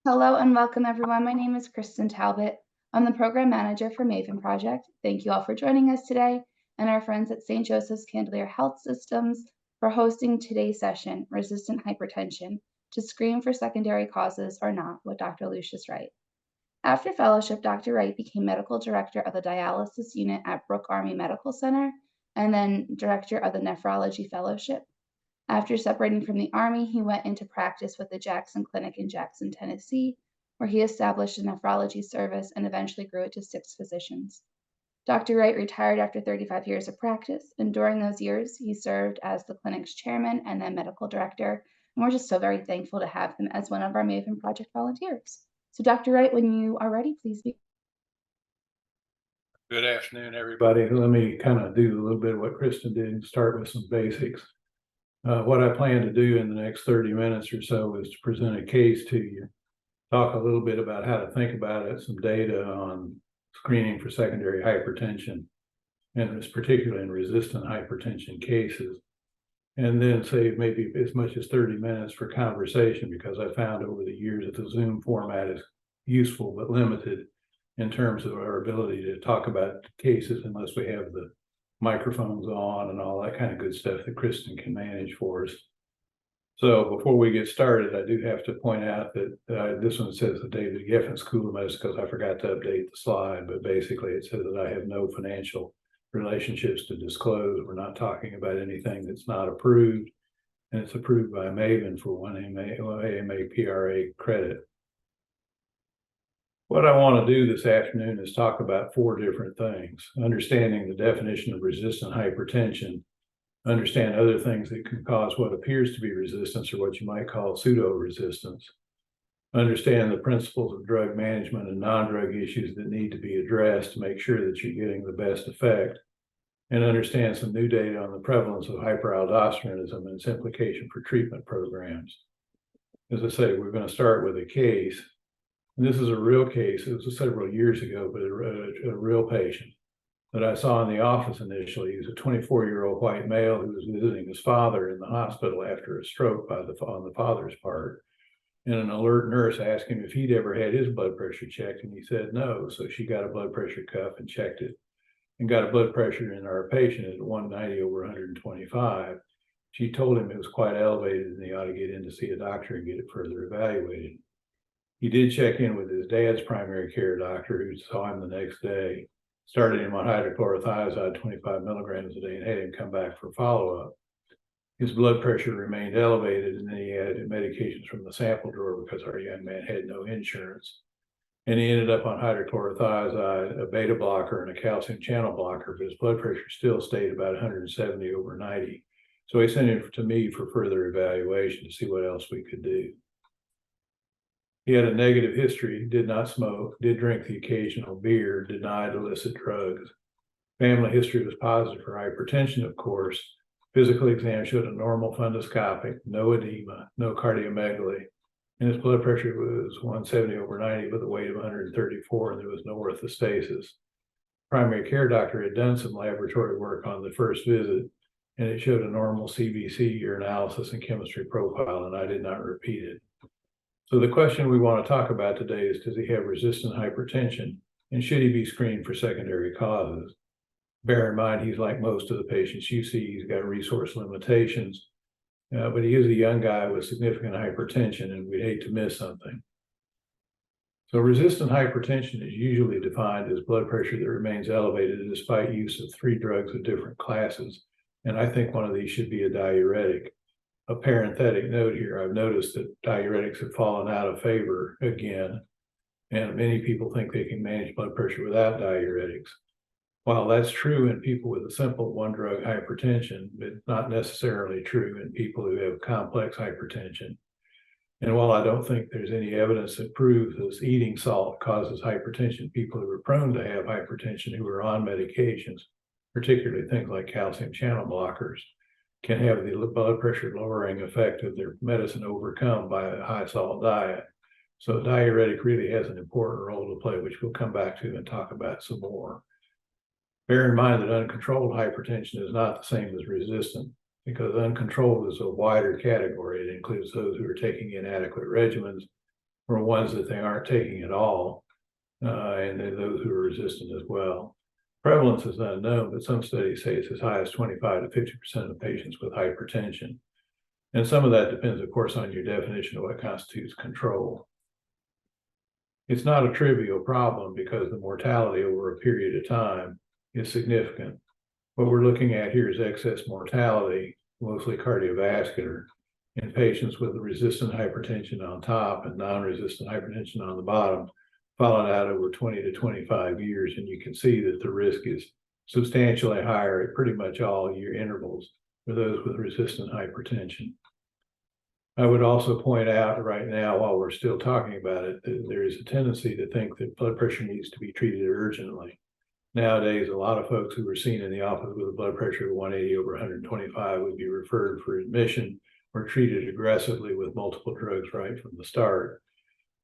Hello and welcome, everyone. My name is Kristen Talbot. I'm the program manager for MAVEN Project. Thank you all for joining us today and our friends at St. Joseph's Candelier Health Systems for hosting today's session, Resistant Hypertension, to screen for secondary causes or not, with Dr. Lucius Wright. After fellowship, Dr. Wright became medical director of the dialysis unit at Brooke Army Medical Center and then director of the Nephrology Fellowship. After separating from the Army, he went into practice with the Jackson Clinic in Jackson, Tennessee, where he established a nephrology service and eventually grew it to 6 physicians. Dr. Wright retired after 35 years of practice, and during those years, he served as the clinic's chairman and then medical director. And we're just so very thankful to have him as one of our MAVEN Project volunteers. So, Dr. Wright, when you are ready, please begin. Good afternoon, everybody. Let me kind of do a little bit of what Kristen did and start with some basics. What I plan to do in the next 30 minutes or so is to present a case to you, talk a little bit about how to think about it, some data on screening for secondary hypertension, and it's particularly in resistant hypertension cases, and then save maybe as much as 30 minutes for conversation, because I found over the years that the Zoom format is useful but limited in terms of our ability to talk about cases unless we have the microphones on and all that kind of good stuff that Kristen can manage for us. So before we get started, I do have to point out that this one says the David Geffen School of Medicine because I forgot to update the slide, but basically it says that I have no financial relationships to disclose. We're not talking about anything that's not approved, and it's approved by MAVEN for one AMA PRA credit. What I want to do this afternoon is talk about 4 different things: understanding the definition of resistant hypertension, understand other things that can cause what appears to be resistance or what you might call pseudo-resistance, understand the principles of drug management and non-drug issues that need to be addressed to make sure that you're getting the best effect, and understand some new data on the prevalence of hyperaldosteronism and its implication for treatment programs. As I say, we're going to start with a case. And this is a real case. It was several years ago, but a real patient that I saw in the office initially. He was a 24-year-old white male who was visiting his father in the hospital after a stroke on the father's part. And an alert nurse asked him if he'd ever had his blood pressure checked, and he said no. So she got a blood pressure cuff and checked it, and got a blood pressure in our patient at 190 over 125. She told him it was quite elevated and he ought to get in to see a doctor and get it further evaluated. He did check in with his dad's primary care doctor, who saw him the next day, started him on hydrochlorothiazide 25 milligrams a day, and had him come back for follow-up. His blood pressure remained elevated, and then he added medications from the sample drawer because our young man had no insurance. And he ended up on hydrochlorothiazide, a beta blocker, and a calcium channel blocker, but his blood pressure still stayed about 170 over 90. So he sent him to me for further evaluation to see what else we could do. He had a negative history, did not smoke, did drink the occasional beer, denied illicit drugs. Family history was positive for hypertension, of course. Physical exam showed a normal fundoscopic, no edema, no cardiomegaly. And his blood pressure was 170 over 90 with a weight of 134, and there was no orthostasis. Primary care doctor had done some laboratory work on the first visit, and it showed a normal CBC, urinalysis, and chemistry profile, and I did not repeat it. So the question we want to talk about today is, does he have resistant hypertension, and should he be screened for secondary causes? Bear in mind, he's like most of the patients you see. He's got resource limitations, but he is a young guy with significant hypertension, and we'd hate to miss something. So resistant hypertension is usually defined as blood pressure that remains elevated despite use of 3 drugs of different classes, and I think one of these should be a diuretic. A parenthetic note here, I've noticed that diuretics have fallen out of favor again, and many people think they can manage blood pressure without diuretics. While that's true in people with a simple 1-drug hypertension, it's not necessarily true in people who have complex hypertension. And while I don't think there's any evidence that proves that eating salt causes hypertension, people who are prone to have hypertension who are on medications, particularly things like calcium channel blockers, can have the blood pressure lowering effect of their medicine overcome by a high salt diet. So diuretic really has an important role to play, which we'll come back to and talk about some more. Bear in mind that uncontrolled hypertension is not the same as resistant, because uncontrolled is a wider category. It includes those who are taking inadequate regimens or ones that they aren't taking at all, and then those who are resistant as well. Prevalence is unknown, but some studies say it's as high as 25 to 50% of patients with hypertension. And some of that depends, of course, on your definition of what constitutes control. It's not a trivial problem because the mortality over a period of time is significant. What we're looking at here is excess mortality, mostly cardiovascular, in patients with resistant hypertension on top and non-resistant hypertension on the bottom, followed out over 20 to 25 years. And you can see that the risk is substantially higher at pretty much all year intervals for those with resistant hypertension. I would also point out right now, while we're still talking about it, that there is a tendency to think that blood pressure needs to be treated urgently. Nowadays, a lot of folks who are seen in the office with a blood pressure of 180 over 125 would be referred for admission or treated aggressively with multiple drugs right from the start.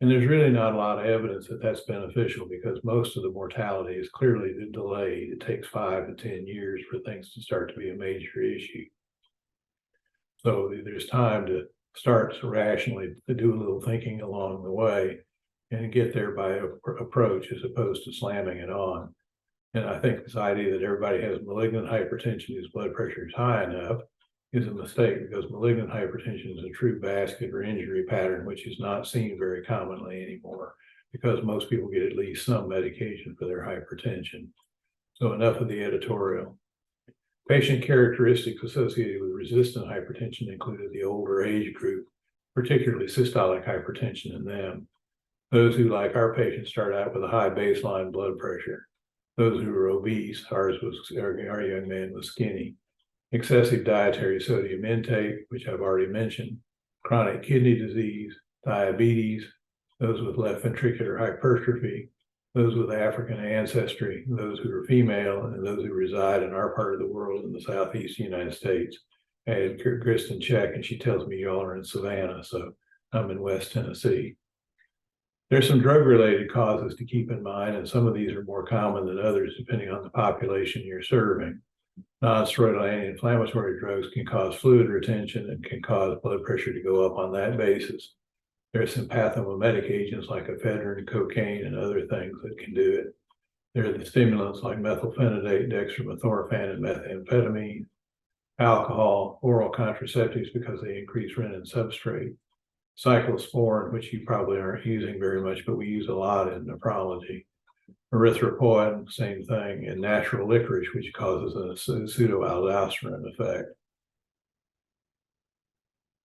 And there's really not a lot of evidence that that's beneficial because most of the mortality is clearly delayed. It takes 5 to 10 years for things to start to be a major issue. So there's time to start to rationally to do a little thinking along the way and get there by approach as opposed to slamming it on. And I think this idea that everybody has malignant hypertension whose blood pressure is high enough is a mistake because malignant hypertension is a true vascular injury pattern, which is not seen very commonly anymore because most people get at least some medication for their hypertension. So enough of the editorial. Patient characteristics associated with resistant hypertension included the older age group, particularly systolic hypertension in them. Those who, like our patients, start out with a high baseline blood pressure. Those who are obese, our young man was skinny. Excessive dietary sodium intake, which I've already mentioned, chronic kidney disease, diabetes, those with left ventricular hypertrophy, those with African ancestry, those who are female, and those who reside in our part of the world in the southeast United States. I had Kristen check, and she tells me y'all are in Savannah, so I'm in West Tennessee. There's some drug-related causes to keep in mind, and some of these are more common than others depending on the population you're serving. Non-steroidal anti-inflammatory drugs can cause fluid retention and can cause blood pressure to go up on that basis. There are some pathomimetic agents like ephedrine, cocaine, and other things that can do it. There are the stimulants like methylphenidate, dextromethorphan, and methamphetamine. Alcohol, oral contraceptives because they increase renin substrate. Cyclosporin, which you probably aren't using very much, but we use a lot in nephrology. Erythropoietin, same thing, and natural licorice, which causes a pseudoaldosterone effect.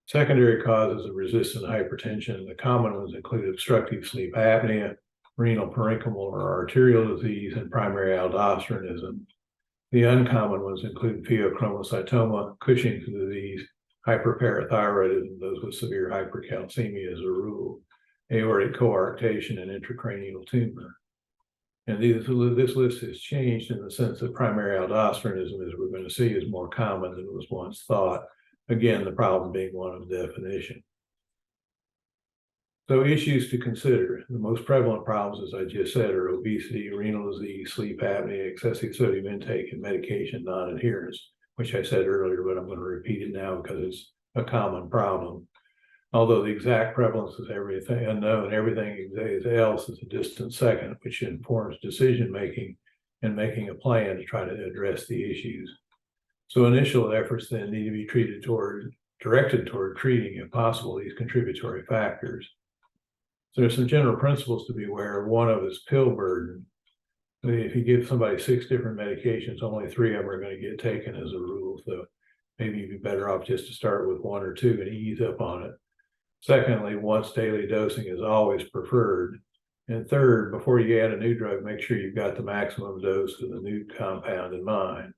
Secondary causes of resistant hypertension, the common ones include obstructive sleep apnea, renal parenchymal or arterial disease, and primary aldosteronism. The uncommon ones include pheochromocytoma, Cushing's disease, hyperparathyroidism, those with severe hypercalcemia as a rule, aortic coarctation, and intracranial tumor. And this list has changed in the sense that primary aldosteronism, as we're going to see, is more common than was once thought. Again, the problem being one of definition. So issues to consider. The most prevalent problems, as I just said, are obesity, renal disease, sleep apnea, excessive sodium intake, and medication non-adherence, which I said earlier, but I'm going to repeat it now because it's a common problem. Although the exact prevalence is everything unknown, everything else is a distant second, which informs decision-making and making a plan to try to address the issues. So initial efforts then need to be directed toward treating, if possible, these contributory factors. So there's some general principles to be aware of. One of is pill burden. If you give somebody 6 different medications, only 3 of them are going to get taken as a rule. So maybe you'd be better off just to start with 1 or 2 and ease up on it. Secondly, once daily dosing is always preferred. And third, before you add a new drug, make sure you've got the maximum dose of the new compound in mind.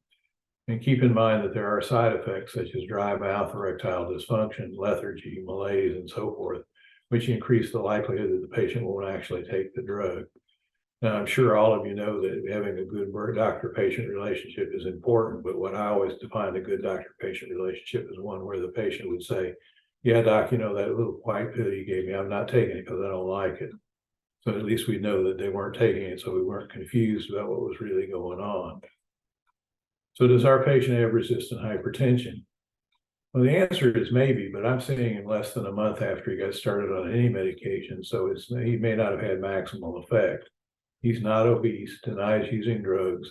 And keep in mind that there are side effects such as dry mouth, erectile dysfunction, lethargy, malaise, and so forth, which increase the likelihood that the patient won't actually take the drug. Now, I'm sure all of you know that having a good doctor-patient relationship is important, but what I always define a good doctor-patient relationship is one where the patient would say, yeah, doc, you know, that little white pill you gave me, I'm not taking it because I don't like it. So at least we know that they weren't taking it, so we weren't confused about what was really going on. So does our patient have resistant hypertension? Well, the answer is maybe, but I'm seeing him less than a month after he got started on any medication, so he may not have had maximal effect. He's not obese, denies using drugs,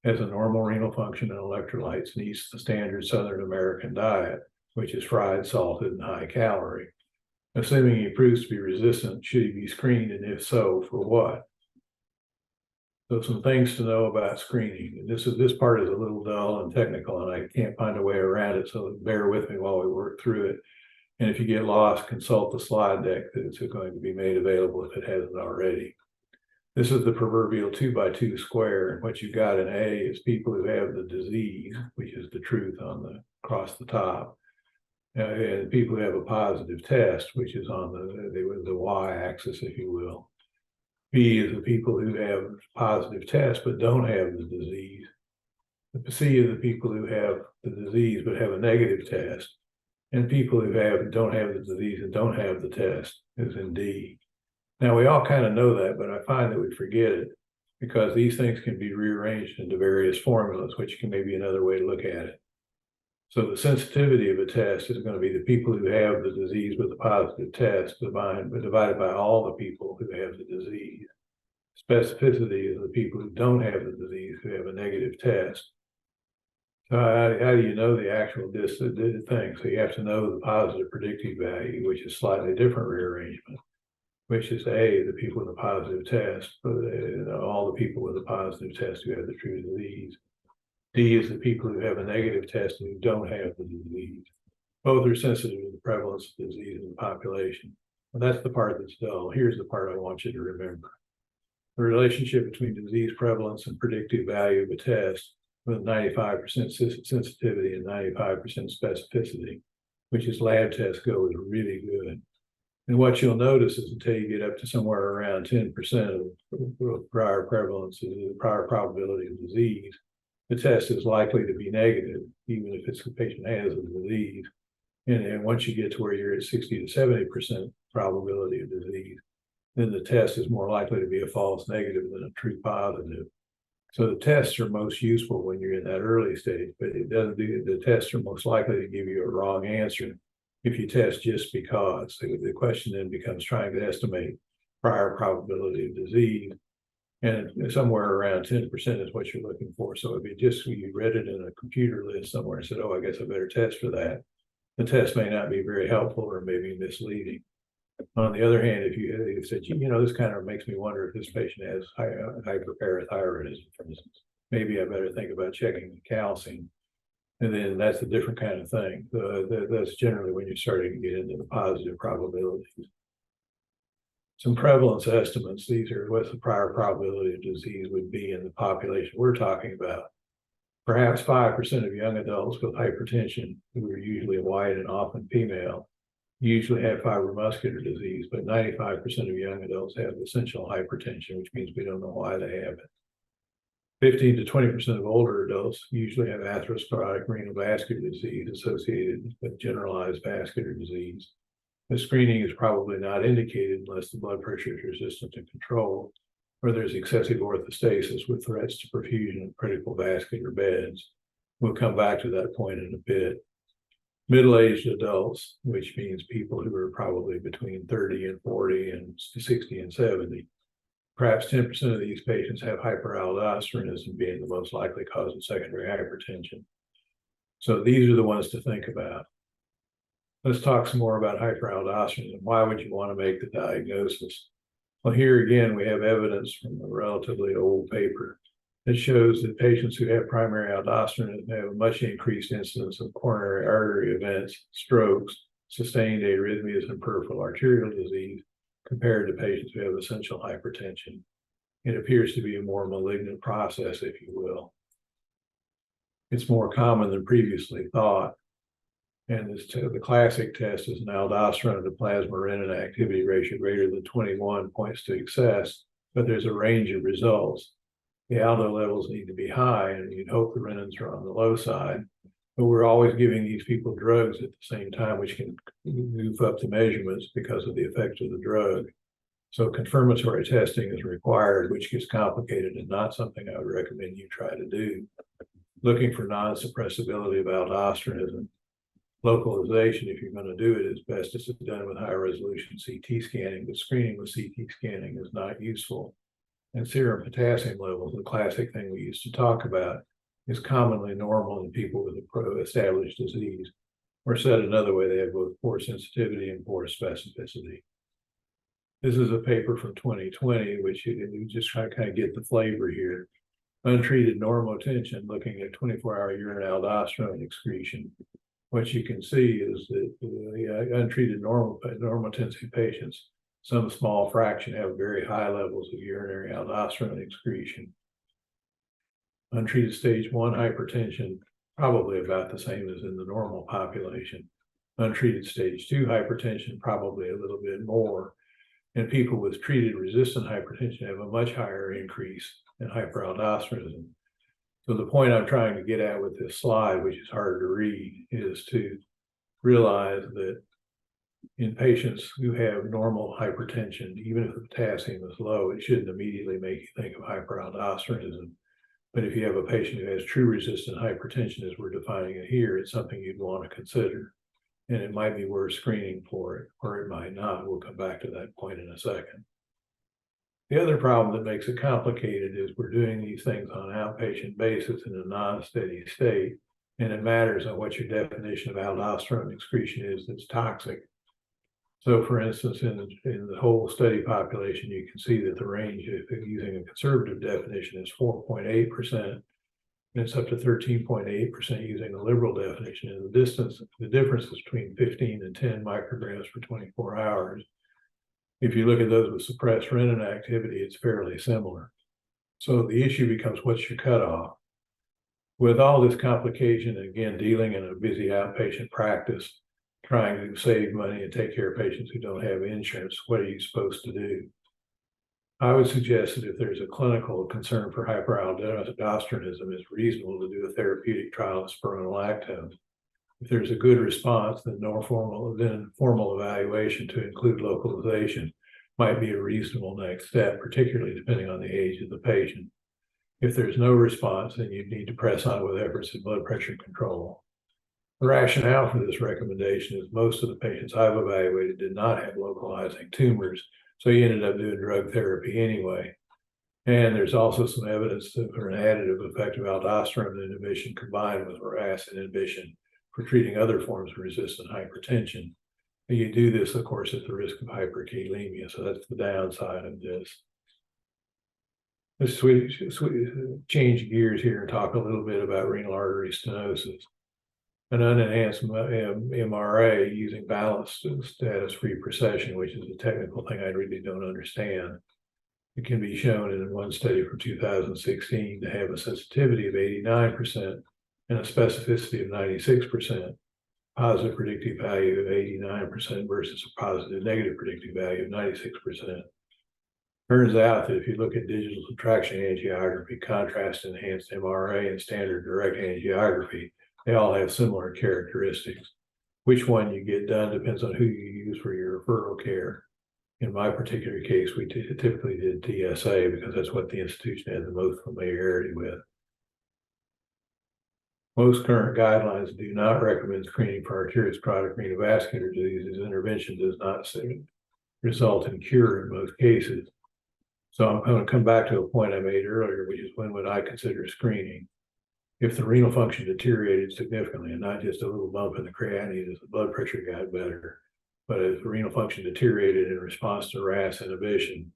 has a normal renal function and electrolytes, and eats the standard Southern American diet, which is fried, salted, and high calorie. Assuming he proves to be resistant, should he be screened, and if so, for what? So some things to know about screening. And this part is a little dull and technical, and I can't find a way around it, so bear with me while we work through it. And if you get lost, consult the slide deck that is going to be made available if it hasn't already. This is the proverbial 2x2 square, and what you've got in A is people who have the disease, which is the truth across the top, and people who have a positive test, which is on the y-axis, if you will. B is the people who have positive tests but don't have the disease. The C is the people who have the disease but have a negative test, and people who don't have the disease and don't have the test is in D. Now, we all kind of know that, but I find that we forget it because these things can be rearranged into various formulas, which can maybe another way to look at it. So the sensitivity of a test is going to be the people who have the disease with a positive test divided by all the people who have the disease. Specificity is the people who don't have the disease who have a negative test. So how do you know the actual thing? So you have to know the positive predictive value, which is slightly different rearrangement, which is A, the people with a positive test, all the people with a positive test who have the true disease. D is the people who have a negative test and who don't have the disease. Both are sensitive to the prevalence of disease in the population. And that's the part that's dull. Here's the part I want you to remember. The relationship between disease prevalence and predictive value of a test with 95% sensitivity and 95% specificity, which is lab tests go, is really good. And what you'll notice is until you get up to somewhere around 10% of prior prevalence, the prior probability of disease, the test is likely to be negative, even if the patient has a disease. And once you get to where you're at 60 to 70% probability of disease, then the test is more likely to be a false negative than a true positive. So the tests are most useful when you're in that early stage, but the tests are most likely to give you a wrong answer if you test just because. The question then becomes trying to estimate prior probability of disease, and somewhere around 10% is what you're looking for. So if you read it in a computer list somewhere and said, oh, I guess I better test for that, the test may not be very helpful or maybe misleading. On the other hand, if you said, this kind of makes me wonder if this patient has hyperparathyroidism, for instance, maybe I better think about checking the calcium. And then that's a different kind of thing. That's generally when you're starting to get into the positive probabilities. Some prevalence estimates. These are what the prior probability of disease would be in the population we're talking about. Perhaps 5% of young adults with hypertension, who are usually white and often female, usually have fibromuscular disease, but 95% of young adults have essential hypertension, which means we don't know why they have it. 15 to 20% of older adults usually have atherosclerotic renal vascular disease associated with generalized vascular disease. The screening is probably not indicated unless the blood pressure is resistant to control, or there's excessive orthostasis with threats to perfusion of critical vascular beds. We'll come back to that point in a bit. Middle-aged adults, which means people who are probably between 30 and 40 and 60 and 70. Perhaps 10% of these patients have hyperaldosteronism being the most likely cause of secondary hypertension. So these are the ones to think about. Let's talk some more about hyperaldosteronism. Why would you want to make the diagnosis? Well, here again, we have evidence from a relatively old paper that shows that patients who have primary aldosteronism have a much increased incidence of coronary artery events, strokes, sustained arrhythmias, and peripheral arterial disease compared to patients who have essential hypertension. It appears to be a more malignant process, if you will. It's more common than previously thought. And the classic test is an aldosterone to plasma renin activity ratio greater than 21 points to excess, but there's a range of results. The aldo levels need to be high, and you'd hope the renins are on the low side. But we're always giving these people drugs at the same time, which can move up the measurements because of the effect of the drug. So confirmatory testing is required, which gets complicated and not something I would recommend you try to do. Looking for non-suppressibility of aldosteronism. localization, if you're going to do it, it's best it's done with high resolution CT scanning, but screening with CT scanning is not useful. And serum potassium levels, the classic thing we used to talk about, is commonly normal in people with a established disease. Or said another way, they have both poor sensitivity and poor specificity. This is a paper from 2020, which you just kind of get the flavor here. Untreated normotension, looking at 24-hour urine aldosterone excretion. What you can see is that the untreated normotensive patients, some small fraction, have very high levels of urinary aldosterone excretion. Untreated stage 1 hypertension, probably about the same as in the normal population. Untreated stage 2 hypertension, probably a little bit more. And people with treated resistant hypertension have a much higher increase in hyperaldosteronism. So the point I'm trying to get at with this slide, which is hard to read, is to realize that in patients who have normal hypertension, even if the potassium is low, it shouldn't immediately make you think of hyperaldosteronism. But if you have a patient who has true resistant hypertension, as we're defining it here, it's something you'd want to consider. And it might be worth screening for it, or it might not. We'll come back to that point in a second. The other problem that makes it complicated is we're doing these things on an outpatient basis in a non-steady state, and it matters on what your definition of aldosterone excretion is that's toxic. So for instance, in the whole study population, you can see that the range, if using a conservative definition, is 4.8%, and it's up to 13.8% using a liberal definition. And the difference is between 15 and 10 micrograms for 24 hours. If you look at those with suppressed renin activity, it's fairly similar. So the issue becomes, what's your cutoff? With all this complication, again, dealing in a busy outpatient practice, trying to save money and take care of patients who don't have insurance, what are you supposed to do? I would suggest that if there's a clinical concern for hyperaldosteronism, it's reasonable to do a therapeutic trial of spironolactone. If there's a good response, then formal evaluation to include localization might be a reasonable next step, particularly depending on the age of the patient. If there's no response, then you need to press on with efforts in blood pressure control. The rationale for this recommendation is most of the patients I've evaluated did not have localizing tumors, so you ended up doing drug therapy anyway. And there's also some evidence for an additive effect of aldosterone inhibition combined with RAS inhibition for treating other forms of resistant hypertension. And you do this, of course, at the risk of hyperkalemia, so that's the downside of this. Let's change gears here and talk a little bit about renal artery stenosis. An unenhanced MRA using balanced status-free precession, which is a technical thing I really don't understand. It can be shown in one study from 2016 to have a sensitivity of 89% and a specificity of 96%, positive predictive value of 89% versus a positive negative predictive value of 96%. Turns out that if you look at digital subtraction angiography, contrast enhanced MRA, and standard direct angiography, they all have similar characteristics. Which one you get done depends on who you use for your referral care. In my particular case, we typically did TSA because that's what the institution had the most familiarity with. Most current guidelines do not recommend screening for arteriosclerotic renovascular disease, as intervention does not result in cure in most cases. So I'm going to come back to a point I made earlier, which is when would I consider screening? If the renal function deteriorated significantly, and not just a little bump in the creatinine as the blood pressure got better, but if the renal function deteriorated in response to RAS inhibition,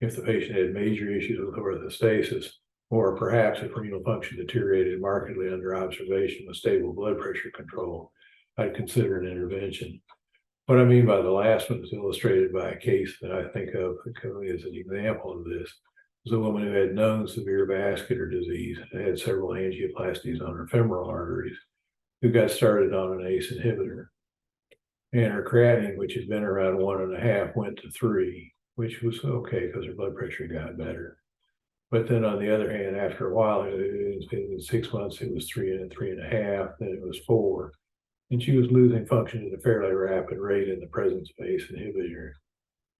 if the patient had major issues with orthostasis, or perhaps if renal function deteriorated markedly under observation with stable blood pressure control, I'd consider an intervention. What I mean by the last one is illustrated by a case that I think of as an example of this. It was a woman who had known severe vascular disease and had several angioplasties on her femoral arteries, who got started on an ACE inhibitor. And her creatinine, which had been around 1.5, went to 3, which was okay because her blood pressure got better. But then on the other hand, after a while, in 6 months, it was 3 and 3.5, then it was 4. And she was losing function at a fairly rapid rate in the presence of ACE inhibitor,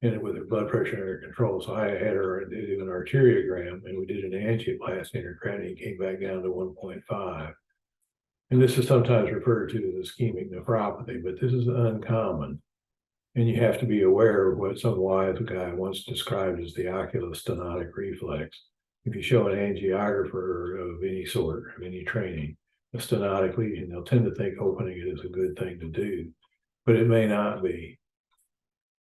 and with her blood pressure under control. So I had her do an arteriogram, and we did an angioplasty, and her creatinine came back down to 1.5. And this is sometimes referred to as ischemic nephropathy, but this is uncommon. And you have to be aware of what some wise guy once described as the oculostenotic reflex. If you show an angiographer of any sort, of any training, a stenotic lesion, they'll tend to think opening it is a good thing to do, but it may not be.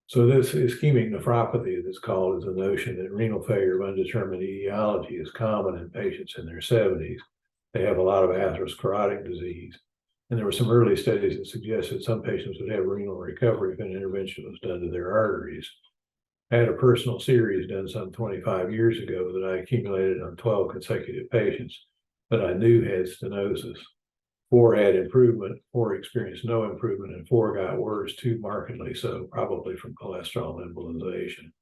So this ischemic nephropathy, as it's called, is the notion that renal failure of undetermined etiology is common in patients in their 70s. They have a lot of atherosclerotic disease. And there were some early studies that suggested some patients would have renal recovery if an intervention was done to their arteries. I had a personal series done some 25 years ago that I accumulated on 12 consecutive patients that I knew had stenosis. 4 had improvement, 4 experienced no improvement, and 4 got worse, 2 markedly so, probably from cholesterol embolization.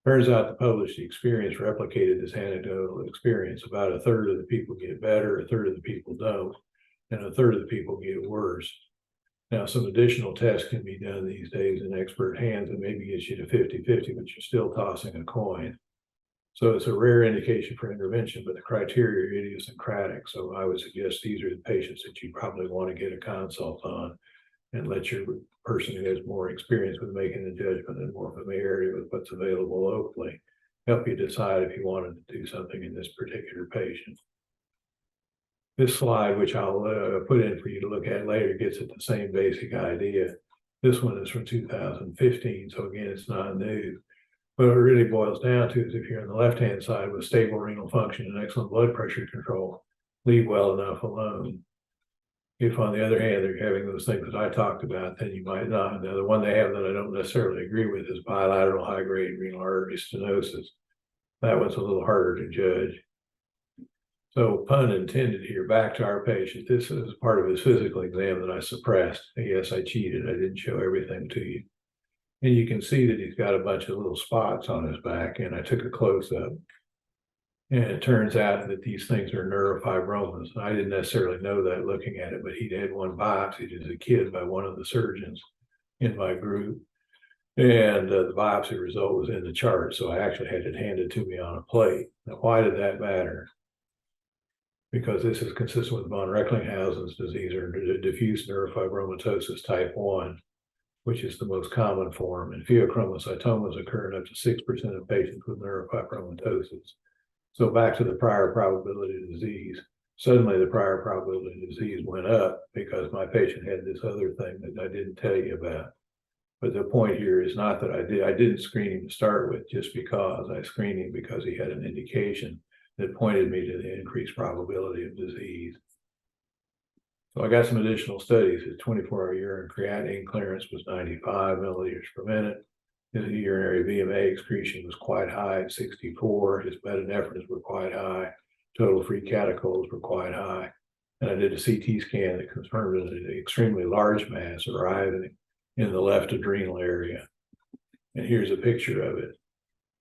Turns out the published experience replicated this anecdotal experience. About a third of the people get better, a third of the people don't, and a third of the people get worse. Now, some additional tests can be done these days in expert hands and maybe get you to 50-50, but you're still tossing a coin. So it's a rare indication for intervention, but the criteria are idiosyncratic. So I would suggest these are the patients that you probably want to get a consult on and let your person who has more experience with making the judgment and more familiarity with what's available locally help you decide if you wanted to do something in this particular patient. This slide, which I'll put in for you to look at later, gets at the same basic idea. This one is from 2015, so again, it's not new. What it really boils down to is if you're on the left-hand side with stable renal function and excellent blood pressure control, leave well enough alone. If, on the other hand, they're having those things that I talked about, then you might not. Now, the one they have that I don't necessarily agree with is bilateral high-grade renal artery stenosis. That one's a little harder to judge. So, pun intended here, back to our patient. This is part of his physical exam that I suppressed. Yes, I cheated. I didn't show everything to you. And you can see that he's got a bunch of little spots on his back, and I took a close-up. And it turns out that these things are neurofibromas. I didn't necessarily know that looking at it, but he'd had one biopsied as a kid by one of the surgeons in my group. And the biopsy result was in the chart, so I actually had it handed to me on a plate. Now, why did that matter? Because this is consistent with von Recklinghausen's disease, or diffuse neurofibromatosis type 1, which is the most common form. And pheochromocytomas occur in up to 6% of patients with neurofibromatosis. So back to the prior probability of disease. Suddenly the prior probability of disease went up because my patient had this other thing that I didn't tell you about. But the point here is not that I didn't screen him to start with just because. I screened him because he had an indication that pointed me to the increased probability of disease. So I got some additional studies. His 24-hour urine creatinine clearance was 95 milliliters per minute. His urinary VMA excretion was quite high at 64. His metanephrines were quite high. Total free catechols were quite high. And I did a CT scan that confirmed an extremely large mass arising in the left adrenal area. And here's a picture of it.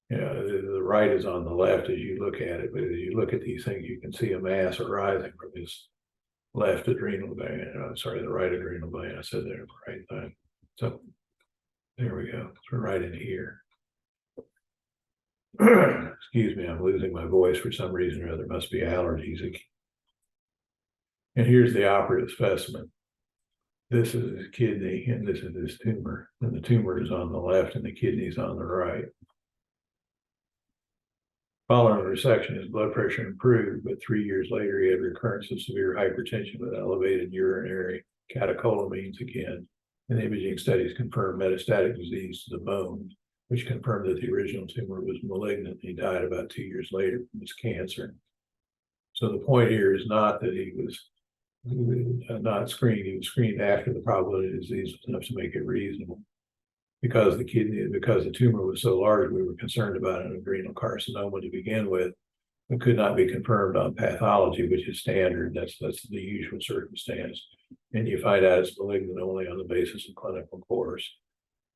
You know, the right is on the left as you look at it, but as you look at these things, you can see a mass arising from his left adrenal gland. I'm sorry, the right adrenal gland. I said that the right thing. So there we go. It's right in here. Excuse me, I'm losing my voice for some reason or other. Must be allergies. And here's the operative specimen. This is his kidney, and this is his tumor. And the tumor is on the left, and the kidney is on the right. Following resection, his blood pressure improved, but 3 years later, he had recurrence of severe hypertension with elevated urinary catecholamines again. And imaging studies confirmed metastatic disease to the bone, which confirmed that the original tumor was malignant. He died about 2 years later from his cancer. So the point here is not that he was not screened. He was screened after the probability of disease was enough to make it reasonable. Because the tumor was so large, we were concerned about an adrenal carcinoma to begin with. It could not be confirmed on pathology, which is standard. That's the usual circumstance. And you find out it's malignant only on the basis of clinical course.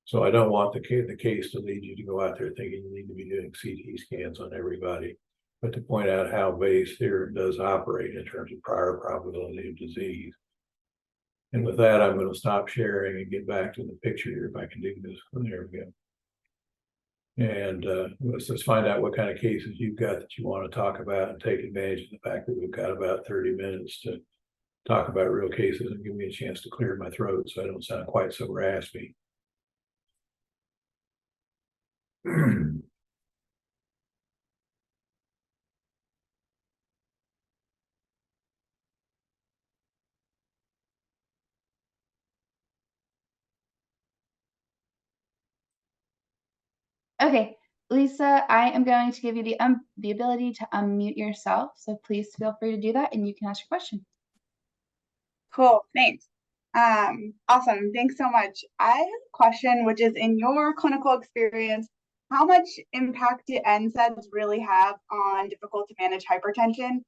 So I don't want the case to lead you to go out there thinking you need to be doing CT scans on everybody, but to point out how Bayes' theorem does operate in terms of prior probability of disease. And with that, I'm going to stop sharing and get back to the picture here if I can do this. There we go. And let's find out what kind of cases you've got that you want to talk about and take advantage of the fact that we've got about 30 minutes to talk about real cases and give me a chance to clear my throat so I don't sound quite so raspy. Okay, Lisa, I am going to give you the ability to unmute yourself, so please feel free to do that, and you can ask your question. Cool, thanks. Awesome, thanks so much. I have a question, which is, in your clinical experience, how much impact do NSAIDs really have on difficult to manage hypertension?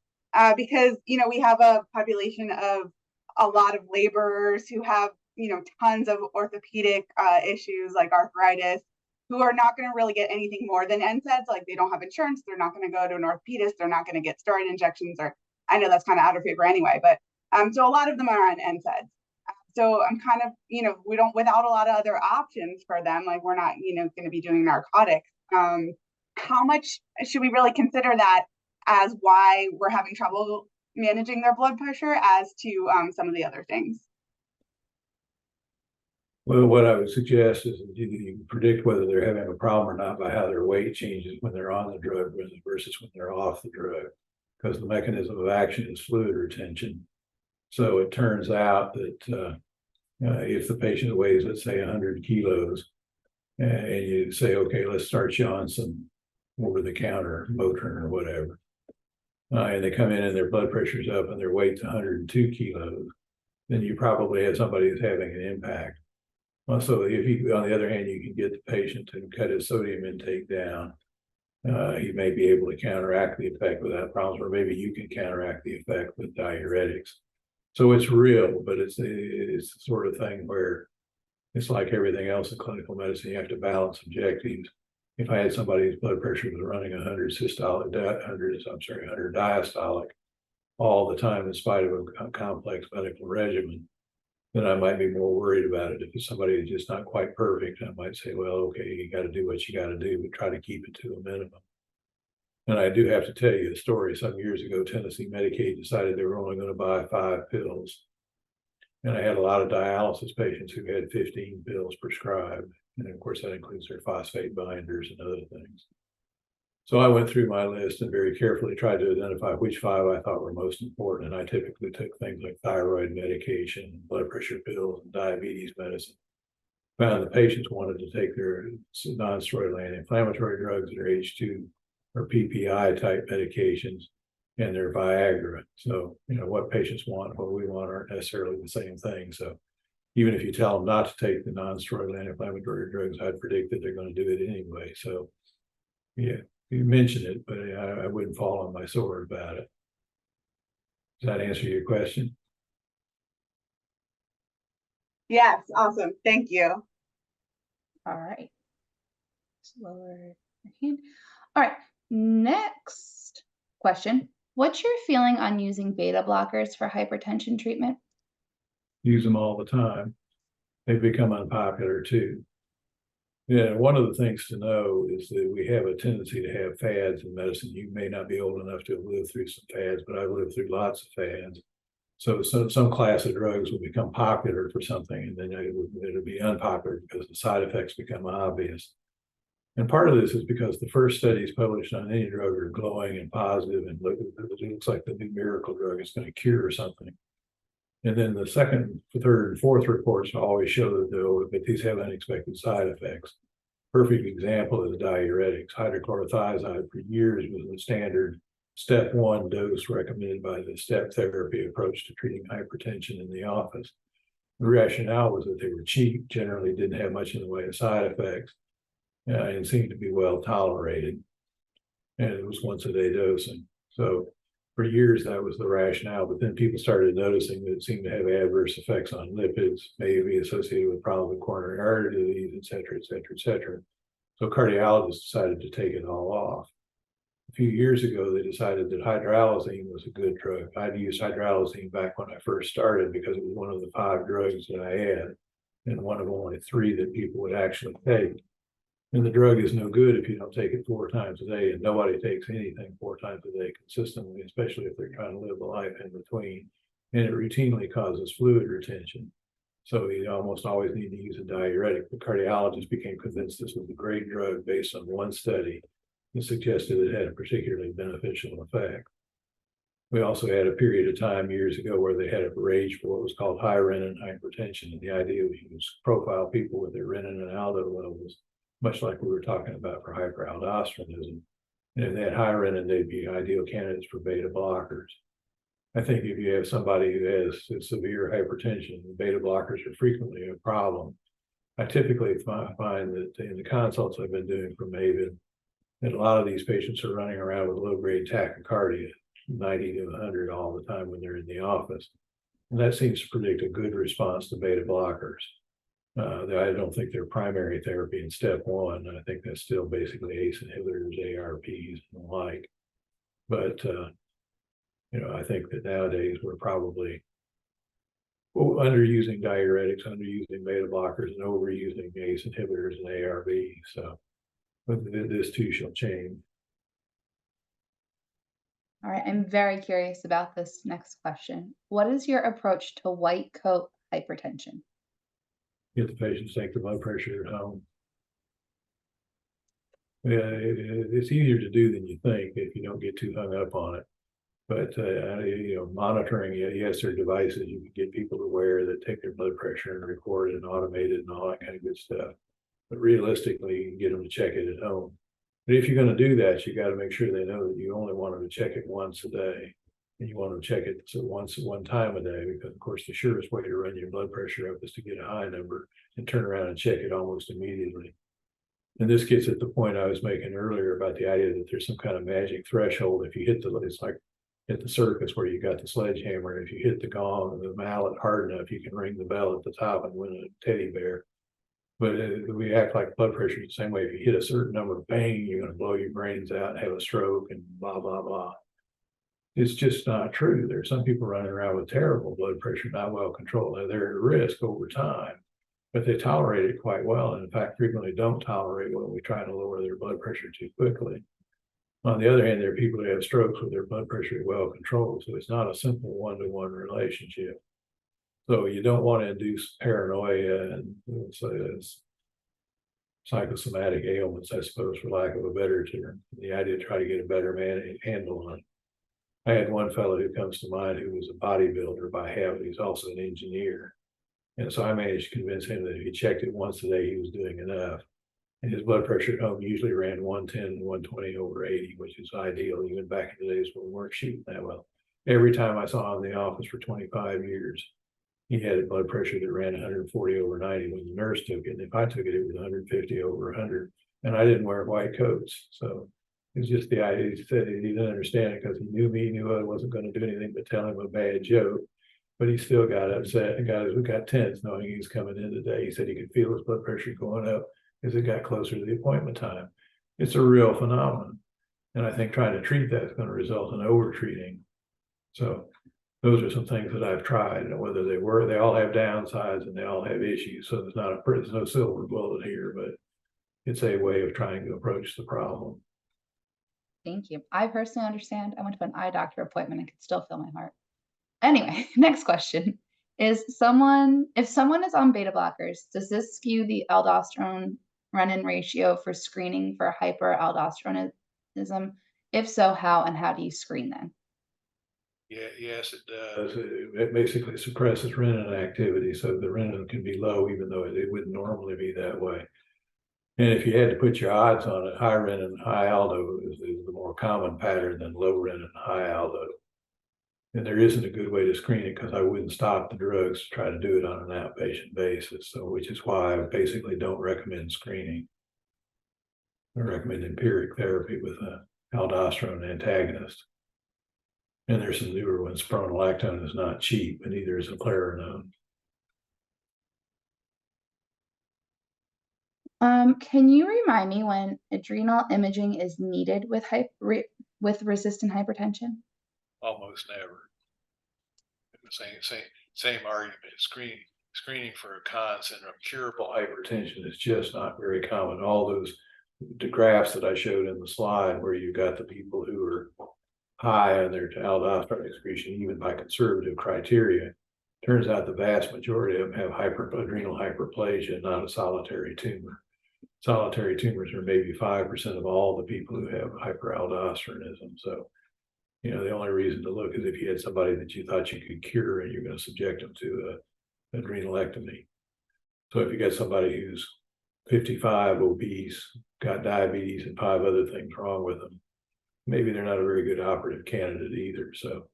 Because, we have a population of a lot of laborers who have, tons of orthopedic issues like arthritis, who are not going to really get anything more than NSAIDs. Like, they don't have insurance, they're not going to go to an orthopedist, they're not going to get steroid injections, or I know that's kind of out of favor anyway, but so a lot of them are on NSAIDs. So I'm kind of, we don't, without a lot of other options for them, like we're not, going to be doing narcotics. How much should we really consider that as why we're having trouble managing their blood pressure as to some of the other things? Well, what I would suggest is that you can predict whether they're having a problem or not by how their weight changes when they're on the drug versus when they're off the drug, because the mechanism of action is fluid retention. So it turns out that if the patient weighs, let's say, 100 kilos, and you say, okay, let's start you on some over-the-counter Motrin or whatever, and they come in and their blood pressure's up and their weight's 102 kilos, then you probably have somebody who's having an impact. So if you, on the other hand, you can get the patient to cut his sodium intake down, he may be able to counteract the effect without problems, or maybe you can counteract the effect with diuretics. So it's real, but it's the sort of thing where it's like everything else in clinical medicine. You have to balance objectives. If I had somebody whose blood pressure was running 100 diastolic all the time in spite of a complex medical regimen, then I might be more worried about it. If it's somebody who's just not quite perfect, I might say, well, okay, you got to do what you got to do, but try to keep it to a minimum. And I do have to tell you a story. Some years ago, Tennessee Medicaid decided they were only going to buy 5 pills. And I had a lot of dialysis patients who had 15 pills prescribed. And of course, that includes their phosphate binders and other things. So I went through my list and very carefully tried to identify which 5 I thought were most important. And I typically took things like thyroid medication, blood pressure pills, and diabetes medicine. Found the patients wanted to take their non-steroidal anti-inflammatory drugs, their H2 or PPI type medications, and their Viagra. So, what patients want, what we want aren't necessarily the same thing. So even if you tell them not to take the non-steroidal anti-inflammatory drugs, I'd predict that they're going to do it anyway. So yeah, you mentioned it, but I wouldn't fall on my sword about it. Does that answer your question? Yes, awesome. Thank you. All right. Just lower your hand. All right. Next question. What's your feeling on using beta blockers for hypertension treatment? Use them all the time. They've become unpopular too. Yeah, one of the things to know is that we have a tendency to have fads in medicine. You may not be old enough to have lived through some fads, but I've lived through lots of fads. So some class of drugs will become popular for something, and then it'll be unpopular because the side effects become obvious. And part of this is because the first studies published on any drug are glowing and positive, and it looks like the new miracle drug is going to cure something. And then the second, third, and fourth reports always show that these have unexpected side effects. Perfect example is diuretics. Hydrochlorothiazide for years was the standard step 1 dose recommended by the step therapy approach to treating hypertension in the office. The rationale was that they were cheap, generally didn't have much in the way of side effects, and seemed to be well tolerated. And it was once a day dosing. So for years, that was the rationale, but then people started noticing that it seemed to have adverse effects on lipids, maybe associated with problems with coronary artery disease, et cetera, et cetera, et cetera. So cardiologists decided to take it all off. A few years ago, they decided that hydralazine was a good drug. I'd used hydralazine back when I first started because it was one of the 5 drugs that I had, and one of only 3 that people would actually take. And the drug is no good if you don't take it 4 times a day, and nobody takes anything 4 times a day consistently, especially if they're trying to live a life in between. and it routinely causes fluid retention. So you almost always need to use a diuretic. The cardiologist became convinced this was a great drug based on one study that suggested it had a particularly beneficial effect. We also had a period of time years ago where they had a rage for what was called high renin hypertension. And the idea was you profile people with their renin and aldo levels, much like we were talking about for hyperaldosteronism. And if they had high renin, they'd be ideal candidates for beta blockers. I think if you have somebody who has severe hypertension, the beta blockers are frequently a problem. I typically find that in the consults I've been doing for MAVEN, that a lot of these patients are running around with low-grade tachycardia, 90 to 100 all the time when they're in the office. And that seems to predict a good response to beta blockers. I don't think they're primary therapy in step one. I think that's still basically ACE inhibitors, ARPs, and the like. But, I think that nowadays we're probably underusing diuretics, underusing beta blockers, and overusing ACE inhibitors and ARBs. So this too shall change. All right, I'm very curious about this next question. What is your approach to white coat hypertension? Get the patients to take the blood pressure at home. Yeah, it's easier to do than you think if you don't get too hung up on it. But monitoring, yes, there are devices you can get people to wear that take their blood pressure and record it and automate it and all that kind of good stuff. But realistically, you can get them to check it at home. But if you're going to do that, you got to make sure they know that you only want them to check it once a day, and you want them to check it one time a day, because of course the surest way to run your blood pressure up is to get a high number and turn around and check it almost immediately. And this gets at the point I was making earlier about the idea that there's some kind of magic threshold. If you hit it's like at the circus where you got the sledgehammer. If you hit the gong and the mallet hard enough, you can ring the bell at the top and win a teddy bear. But we act like blood pressure the same way. If you hit a certain number, bang, you're going to blow your brains out and have a stroke and blah, blah, blah. It's just not true. There are some people running around with terrible blood pressure, not well controlled. Now, they're at risk over time, but they tolerate it quite well. And in fact, frequently don't tolerate when we try to lower their blood pressure too quickly. On the other hand, there are people who have strokes with their blood pressure well controlled. So it's not a simple one-to-one relationship. So you don't want to induce paranoia and psychosomatic ailments, I suppose, for lack of a better term. The idea to try to get a better handle on it. I had one fellow who comes to mind who was a bodybuilder by habit. He's also an engineer. And so I managed to convince him that if he checked it once a day, he was doing enough. And his blood pressure at home usually ran 110 to 120 over 80, which is ideal, even back in the days when we weren't shooting that well. Every time I saw him in the office for 25 years, he had a blood pressure that ran 140 over 90 when the nurse took it. And if I took it, it was 150 over 100. And I didn't wear white coats. So it was just the idea. He said he didn't understand it because he knew me, knew I wasn't going to do anything but tell him a bad joke. But he still got upset and got tense knowing he was coming in today. He said he could feel his blood pressure going up as it got closer to the appointment time. It's a real phenomenon. And I think trying to treat that is going to result in over-treating. So those are some things that I've tried, and whether they all have downsides and they all have issues. So there's no silver bullet here, but it's a way of trying to approach the problem. Thank you. I personally understand. I went to an eye doctor appointment and could still feel my heart. Anyway, next question is if someone is on beta blockers, does this skew the aldosterone renin ratio for screening for hyperaldosteronism? If so, how, and how do you screen then? Yes, it does. It basically suppresses renin activity, so the renin can be low, even though it wouldn't normally be that way. And if you had to put your odds on it, high renin, high aldo is the more common pattern than low renin, high aldo. And there isn't a good way to screen it because I wouldn't stop the drugs to try to do it on an outpatient basis. So, which is why I basically don't recommend screening. I recommend empiric therapy with an aldosterone antagonist. And there's some newer ones. Spironolactone is not cheap, and neither is eclarinone. Can you remind me when adrenal imaging is needed with resistant hypertension? Almost never. Same argument. Screening for a Conn syndrome, curable hypertension is just not very common. All those the graphs that I showed in the slide where you got the people who are high on their aldosterone excretion, even by conservative criteria. Turns out the vast majority of them have adrenal hyperplasia, not a solitary tumor. Solitary tumors are maybe 5% of all the people who have hyperaldosteronism. So, the only reason to look is if you had somebody that you thought you could cure and you're going to subject them to an adrenalectomy. So if you got somebody who's 55, obese, got diabetes and 5 other things wrong with them, maybe they're not a very good operative candidate either. So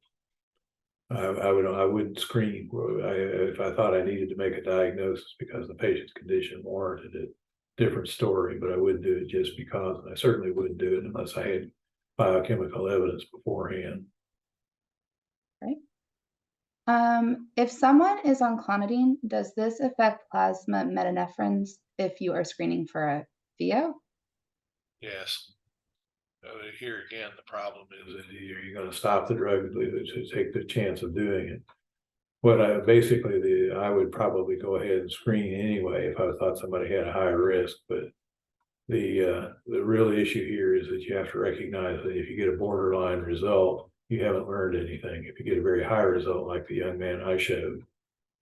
I wouldn't screen if I thought I needed to make a diagnosis because the patient's condition warranted it. Different story, but I wouldn't do it just because. I certainly wouldn't do it unless I had biochemical evidence beforehand. Right. If someone is on clonidine, does this affect plasma metanephrines if you are screening for a VO? Yes. Here again, the problem is that you're going to stop the drug to take the chance of doing it. What I would probably go ahead and screen anyway if I thought somebody had a high risk. But the real issue here is that you have to recognize that if you get a borderline result, you haven't learned anything. If you get a very high result, like the young man I showed,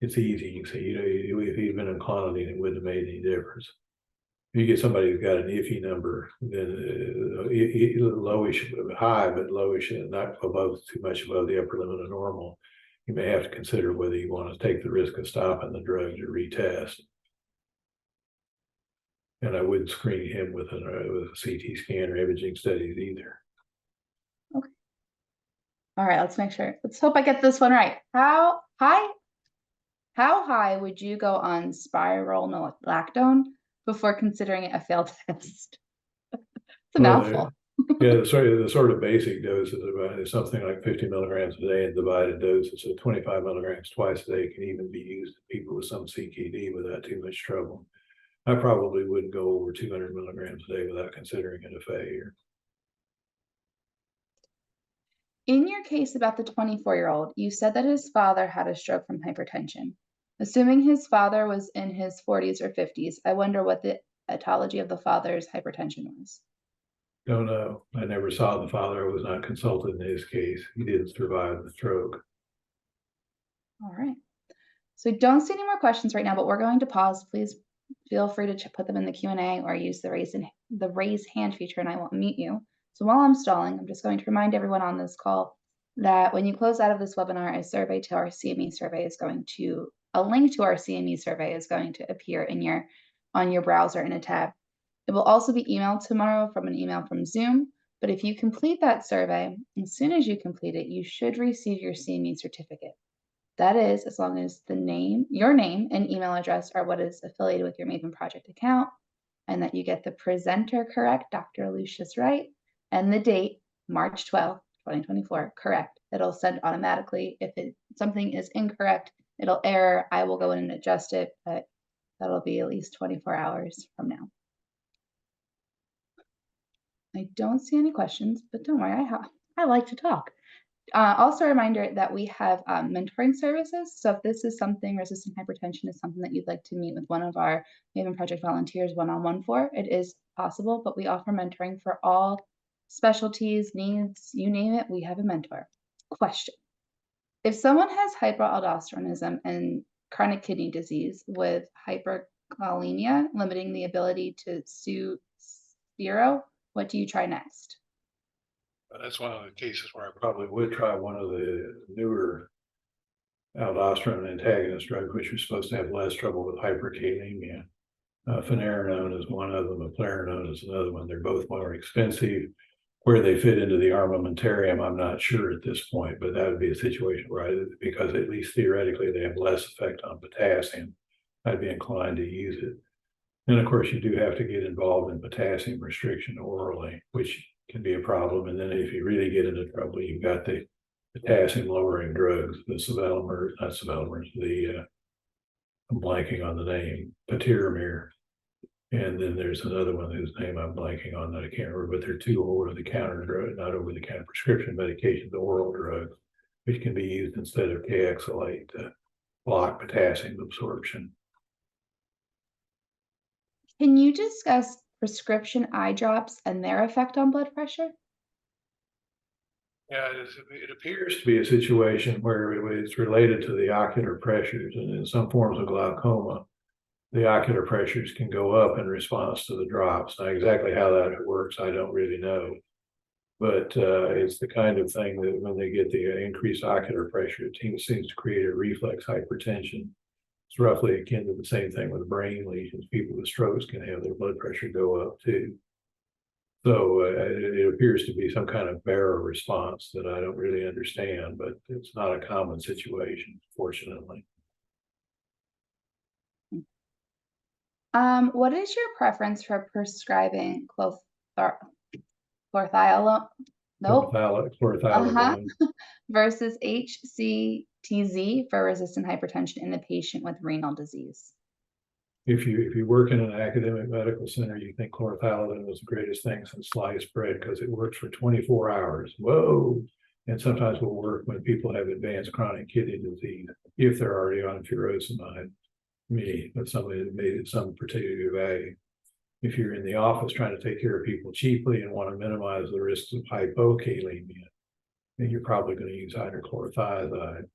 it's easy. You can say, if he'd been on clonidine, it wouldn't have made any difference. If you get somebody who's got an iffy number, then lowish, high, but lowish, not too much above the upper limit of normal, you may have to consider whether you want to take the risk of stopping the drug to retest. And I wouldn't screen him with a CT scan or imaging studies either. Okay. All right, let's make sure. Let's hope I get this one right. How high would you go on spironolactone before considering it a failed test? It's a mouthful. Yeah, the sort of basic dose is something like 50 milligrams a day in divided doses. So 25 milligrams twice a day can even be used in people with some CKD without too much trouble. I probably wouldn't go over 200 milligrams a day without considering it a failure. In your case about the 24-year-old, you said that his father had a stroke from hypertension. Assuming his father was in his 40s or 50s, I wonder what the etiology of the father's hypertension was. Don't know. I never saw the father. I was not consulted in his case. He didn't survive the stroke. All right. So I don't see any more questions right now, but we're going to pause. Please feel free to put them in the Q&A or use the raise hand feature and I will unmute you. So while I'm stalling, I'm just going to remind everyone on this call that when you close out of this webinar, a survey to our CME survey is going to, a link to our CME survey is going to appear on your browser in a tab. It will also be emailed tomorrow from an email from Zoom, but if you complete that survey, as soon as you complete it, you should receive your CME certificate. That is, as long as your name and email address are what is affiliated with your MAVEN Project account, and that you get the presenter correct, Dr. Lucius Wright, and the date, March 12th, 2024, correct. It'll send automatically. If something is incorrect, it'll error. I will go in and adjust it, but that'll be at least 24 hours from now. I don't see any questions, but don't worry, I like to talk. Also a reminder that we have mentoring services. So if this is something, resistant hypertension is something that you'd like to meet with one of our MAVEN Project volunteers one-on-one for, it is possible, but we offer mentoring for all specialties, needs, you name it, we have a mentor. Question. If someone has hyperaldosteronism and chronic kidney disease with hyperkalemia, limiting the ability to spiro, what do you try next? That's one of the cases where I probably would try one of the newer aldosterone antagonist drugs, which are supposed to have less trouble with hyperkalemia. Finerenone is one of them, eplerenone is another one. They're both more expensive. Where they fit into the armamentarium, I'm not sure at this point, but that would be a situation where because at least theoretically they have less effect on potassium, I'd be inclined to use it. And of course, you do have to get involved in potassium restriction orally, which can be a problem. And then if you really get into trouble, you've got the potassium lowering drugs, the I'm blanking on the name, patiramir. And then there's another one whose name I'm blanking on that I can't remember, but they're two over-the-counter drugs, not over-the-counter prescription medications, the oral drugs, which can be used instead of Kayexalate to block potassium absorption. Can you discuss prescription eye drops and their effect on blood pressure? Yeah, it appears to be a situation where it's related to the ocular pressures, and in some forms of glaucoma, the ocular pressures can go up in response to the drops. Now, exactly how that works, I don't really know. But it's the kind of thing that when they get the increased ocular pressure, it seems to create a reflex hypertension. It's roughly akin to the same thing with brain lesions. People with strokes can have their blood pressure go up too. So it appears to be some kind of barrier response that I don't really understand, but it's not a common situation, fortunately. What is your preference for prescribing chlorothalonil? Nope. Chlorothalidone. Versus HCTZ for resistant hypertension in a patient with renal disease? If you work in an academic medical center, you think chlorothalidone was the greatest thing since sliced bread because it works for 24 hours. Whoa! And sometimes will work when people have advanced chronic kidney disease, if they're already on furosemide. But somebody that made it some particular value. If you're in the office trying to take care of people cheaply and want to minimize the risks of hypokalemia, then you're probably going to use hydrochlorothiazide.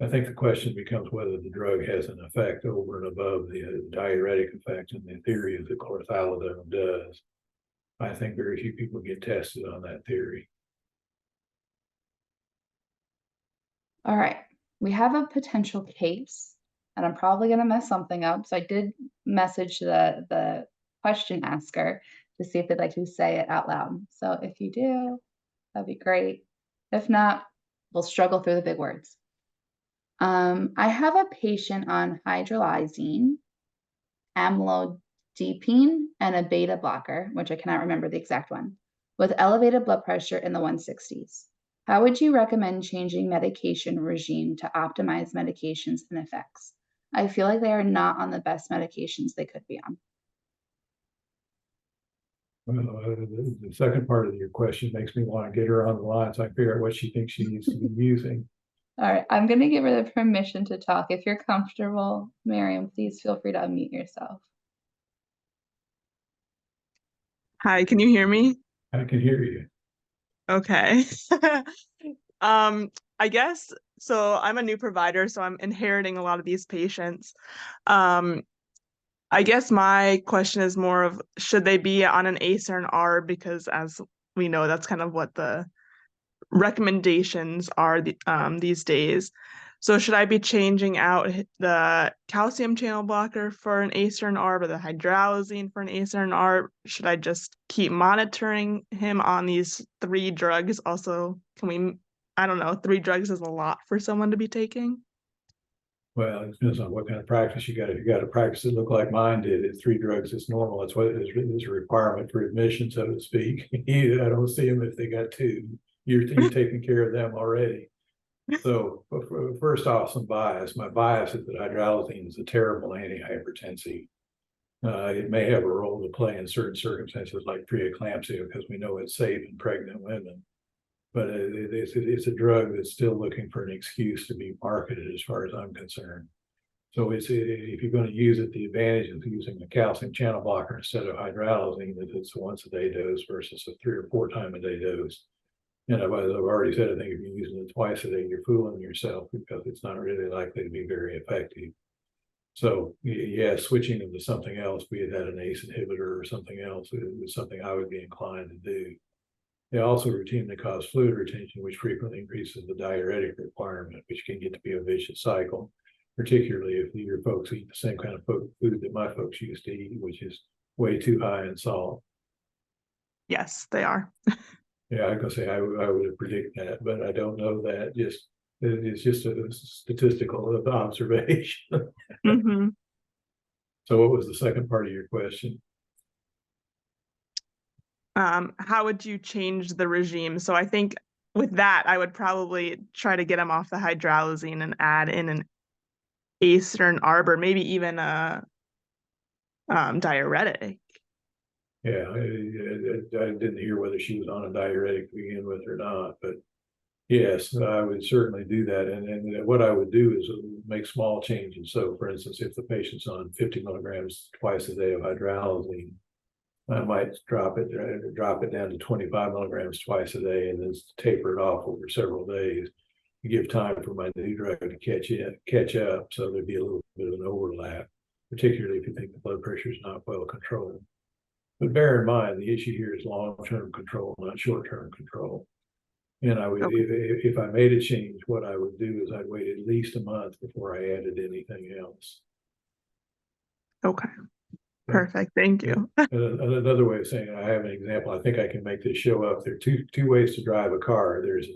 I think the question becomes whether the drug has an effect over and above the diuretic effect and the theory that chlorothalidone does. I think very few people get tested on that theory. All right, we have a potential case, and I'm probably going to mess something up. So I did message the question asker to see if they'd like to say it out loud. So if you do, that'd be great. If not, we'll struggle through the big words. I have a patient on hydralazine, amlodipine, and a beta blocker, which I cannot remember the exact one, with elevated blood pressure in the 160s. How would you recommend changing medication regime to optimize medications and effects? I feel like they are not on the best medications they could be on. Well, the second part of your question makes me want to get her on the line so I figure out what she thinks she needs to be using. All right, I'm going to give her the permission to talk. If you're comfortable, Miriam, please feel free to unmute yourself. Hi, can you hear me? I can hear you. Okay. I guess, so I'm a new provider, so I'm inheriting a lot of these patients. I guess my question is more of, should they be on an ACE or an ARB? Because as we know, that's kind of what the recommendations are these days. So should I be changing out the calcium channel blocker for an ACE or an ARB, or the hydralazine for an ACE or an ARB? Should I just keep monitoring him on these 3 drugs? Also, I don't know, 3 drugs is a lot for someone to be taking. Well, it depends on what kind of practice you got. If you got a practice that look like mine did, it's 3 drugs is normal. That's what is a requirement for admission, so to speak. I don't see them if they got 2. You're taking care of them already. So first off, some bias. My bias is that hydralazine is a terrible antihypertensive. It may have a role to play in certain circumstances like preeclampsia because we know it's safe in pregnant women. But it's a drug that's still looking for an excuse to be marketed as far as I'm concerned. So if you're going to use it, the advantage of using a calcium channel blocker instead of hydralazine is it's a once-a-day dose versus a 3 or 4 time a day dose. And as I've already said, I think if you're using it twice a day, you're fooling yourself because it's not really likely to be very effective. So yeah, switching them to something else, be it an ACE inhibitor or something else, is something I would be inclined to do. They also routinely cause fluid retention, which frequently increases the diuretic requirement, which can get to be a vicious cycle, particularly if your folks eat the same kind of food that my folks used to eat, which is way too high in salt. Yes, they are. Yeah, I can say I would predict that, but I don't know that. It's just a statistical observation. Mm-hmm. So what was the second part of your question? How would you change the regime? So I think with that, I would probably try to get him off the hydralazine and add in an ACE or an ARB, or maybe even a diuretic. Yeah, I didn't hear whether she was on a diuretic to begin with or not, but yes, I would certainly do that. And what I would do is make small changes. So for instance, if the patient's on 50 milligrams twice a day of hydralazine, I might drop it down to 25 milligrams twice a day and then taper it off over several days to give time for my new drug to catch up. So there'd be a little bit of an overlap, particularly if you think the blood pressure is not well controlled. But bear in mind, the issue here is long-term control, not short-term control. And I would, if I made a change, what I would do is I'd wait at least a month before I added anything else. Okay. Perfect. Thank you. Another way of saying it, I have an example. I think I can make this show up. There are two ways to drive a car. There's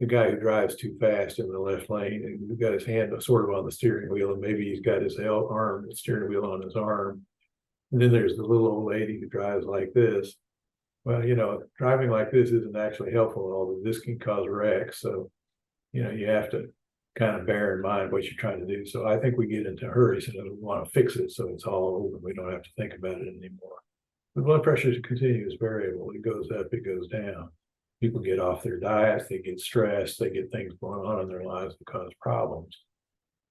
the guy who drives too fast in the left lane and he's got his hand sort of on the steering wheel, and maybe he's got his the steering wheel on his arm. And then there's the little old lady who drives like this. Well, driving like this isn't actually helpful at all. This can cause wrecks. So, you have to kind of bear in mind what you're trying to do. So I think we get into hurries and we want to fix it so it's all over. We don't have to think about it anymore. The blood pressure is a continuous variable. It goes up, it goes down. People get off their diets, they get stressed, they get things going on in their lives that cause problems.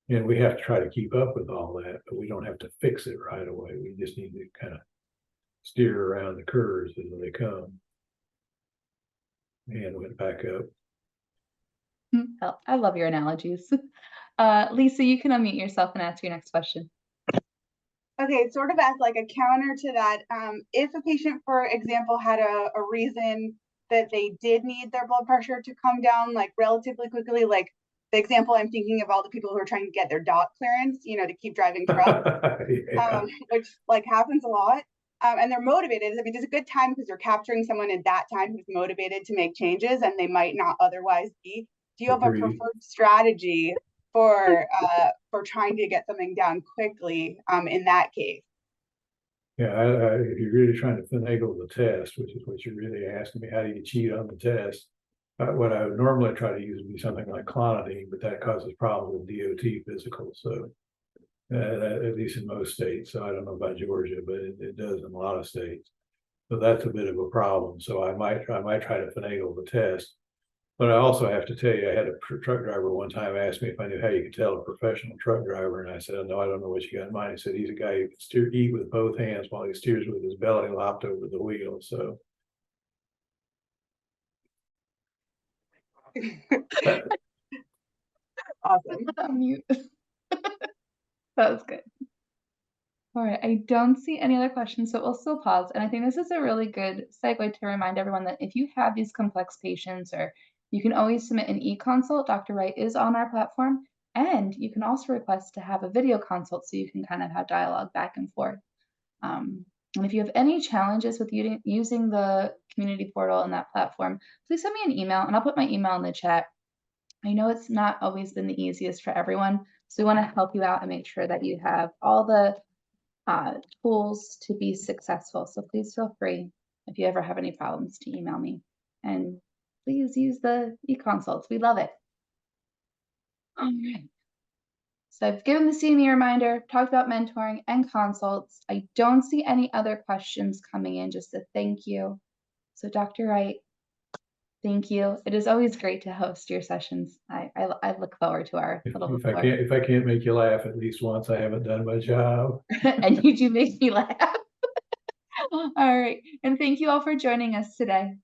And we have to try to keep up with all that, but we don't have to fix it right away. We just need to kind of steer around the curves as they come. And went back up. Oh, I love your analogies. Lisa, you can unmute yourself and ask your next question. Okay, sort of as like a counter to that, if a patient, for example, had a reason that they did need their blood pressure to come down like relatively quickly, like the example I'm thinking of all the people who are trying to get their DOT clearance, to keep driving trucks, which like happens a lot. And they're motivated. I mean, it's a good time because you're capturing someone at that time who's motivated to make changes and they might not otherwise be. Do you have a preferred strategy for trying to get something down quickly in that case? Yeah, if you're really trying to finagle the test, which is what you're really asking me, how do you cheat on the test? What I would normally try to use would be something like clonidine, but that causes problems with DOT physicals. So at least in most states. So I don't know about Georgia, but it does in a lot of states. So that's a bit of a problem. So I might try to finagle the test. But I also have to tell you, I had a truck driver one time ask me if I knew how you could tell a professional truck driver. And I said, no, I don't know what you got in mind. He said, he's a guy who can eat with both hands while he steers with his belly lopped over the wheel. So. Awesome. Unmute. That was good. All right, I don't see any other questions, so we'll still pause. And I think this is a really good segue to remind everyone that if you have these complex patients, or you can always submit an e-consult. Dr. Wright is on our platform, and you can also request to have a video consult so you can kind of have dialogue back and forth. And if you have any challenges with using the community portal and that platform, please send me an email, and I'll put my email in the chat. I know it's not always been the easiest for everyone, so we want to help you out and make sure that you have all the tools to be successful. So please feel free, if you ever have any problems, to email me. And please use the e-consults. We love it. All right. So I've given the CME reminder, talked about mentoring and consults. I don't see any other questions coming in, just a thank you. So Dr. Wright, thank you. It is always great to host your sessions. I look forward to our little. If I can't make you laugh at least once, I haven't done my job. And you do make me laugh. All right. And thank you all for joining us today.